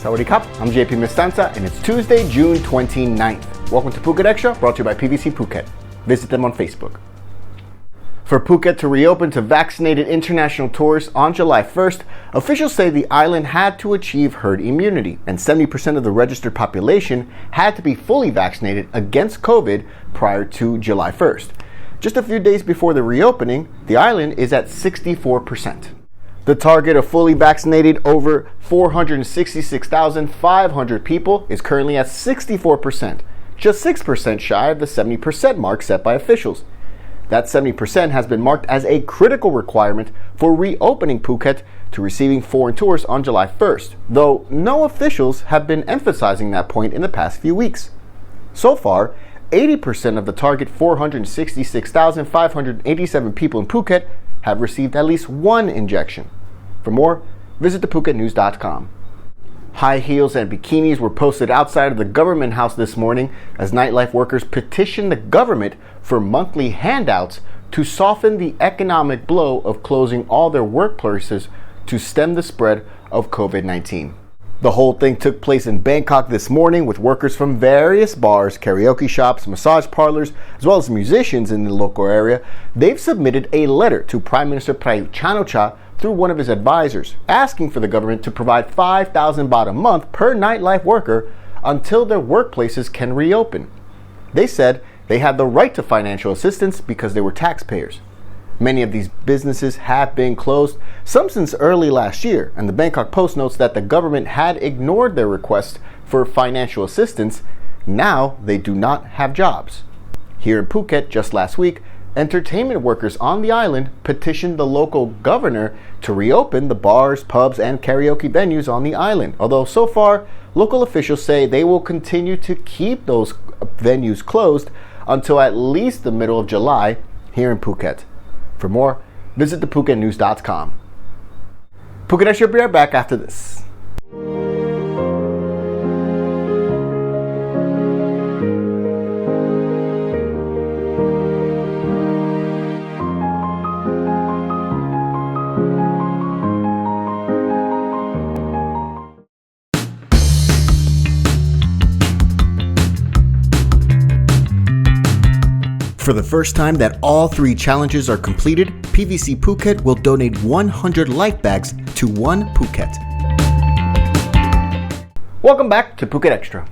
Sawadee Kap, I'm JP Mistanza, and it's Tuesday, June 29th. Welcome to Phuket Extra, brought to you by PVC Phuket. Visit them on Facebook. For Phuket to reopen to vaccinated international tourists on July 1st, officials say the island had to achieve herd immunity, and 70% of the registered population had to be fully vaccinated against COVID prior to July 1st. Just a few days before the reopening, the island is at 64%. The target of fully vaccinated over 466,500 people is currently at 64%, just 6% shy of the 70% mark set by officials. That 70% has been marked as a critical requirement for reopening Phuket to receiving foreign tourists on July 1st, though no officials have been emphasizing that point in the past few weeks. So far, 80% of the target 466,587 people in Phuket have received at least one injection. For more, visit thephuketnews.com. High heels and bikinis were posted outside of the government house this morning as nightlife workers petitioned the government for monthly handouts to soften the economic blow of closing all their workplaces to stem the spread of COVID-19. The whole thing took place in Bangkok this morning with workers from various bars, karaoke shops, massage parlors, as well as musicians in the local area. They've submitted a letter to Prime Minister Prayut Chan-o-cha through one of his advisors, asking for the government to provide 5,000 baht a month per nightlife worker until their workplaces can reopen. They said they had the right to financial assistance because they were taxpayers. Many of these businesses have been closed, some since early last year, and the Bangkok Post notes that the government had ignored their request for financial assistance. Now they do not have jobs. Here in Phuket, just last week, entertainment workers on the island petitioned the local governor to reopen the bars, pubs, and karaoke venues on the island. Although so far, local officials say they will continue to keep those venues closed until at least the middle of July here in Phuket. For more, visit thephuketnews.com. Phuket Extra will be right back after this. For the first time that all 3 challenges are completed, PVC Phuket will donate 100 life bags to One Phuket. Welcome back to Phuket Extra.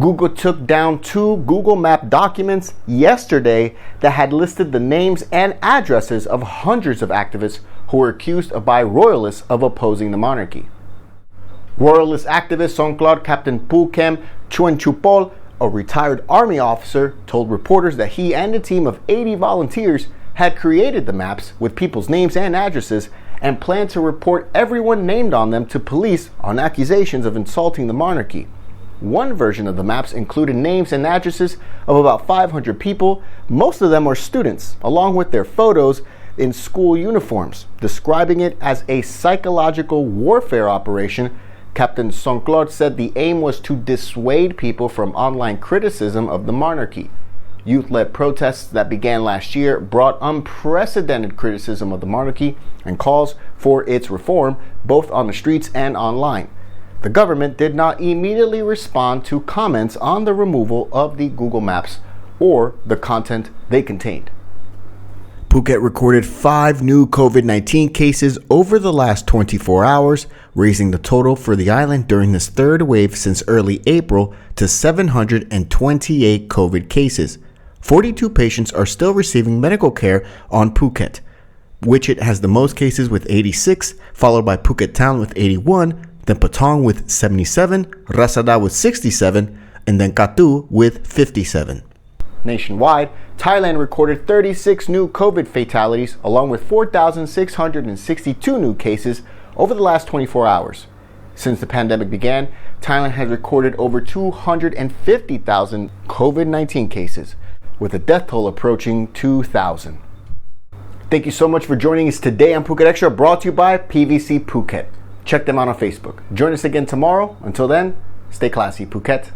Google took down 2 Google Map documents yesterday that had listed the names and addresses of hundreds of activists who were accused by royalists of opposing the monarchy. Royalist activist Songkhla Captain Pu Kem Chuenchupol, a retired army officer, told reporters that he and a team of 80 volunteers had created the maps with people's names and addresses and planned to report everyone named on them to police on accusations of insulting the monarchy. One version of the maps included names and addresses of about 500 people. Most of them are students, along with their photos in school uniforms, describing it as a psychological warfare operation. Captain Songkhla said the aim was to dissuade people from online criticism of the monarchy. Youth-led protests that began last year brought unprecedented criticism of the monarchy and calls for its reform, both on the streets and online. The government did not immediately respond to comments on the removal of the Google Maps or the content they contained. Phuket recorded 5 new COVID-19 cases over the last 24 hours, raising the total for the island during this third wave since early April to 728 COVID cases. 42 patients are still receiving medical care on Phuket, which it has the most cases with 86, followed by Phuket Town with 81, then Patong with 77, Rasada with 67, and then Katu with 57. Nationwide, Thailand recorded 36 new COVID fatalities, along with 4,662 new cases over the last 24 hours. Since the pandemic began, Thailand has recorded over 250,000 COVID-19 cases, with a death toll approaching 2,000. Thank you so much for joining us today on Phuket Extra, brought to you by PVC Phuket. Check them out on Facebook. Join us again tomorrow. Until then, stay classy, Phuket.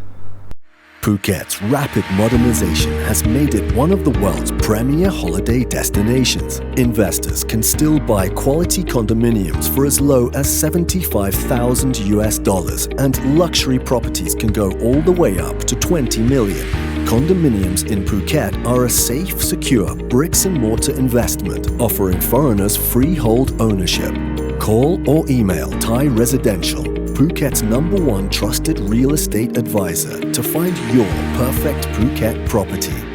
Phuket's rapid modernization has made it one of the world's premier holiday destinations. Investors can still buy quality condominiums for as low as $75,000 and luxury properties can go all the way up to 20 million. Condominiums in Phuket are a safe, secure bricks-and-mortar investment offering foreigners freehold ownership. Call or email Thai Residential, Phuket's #1 trusted real estate advisor, to find your perfect Phuket property.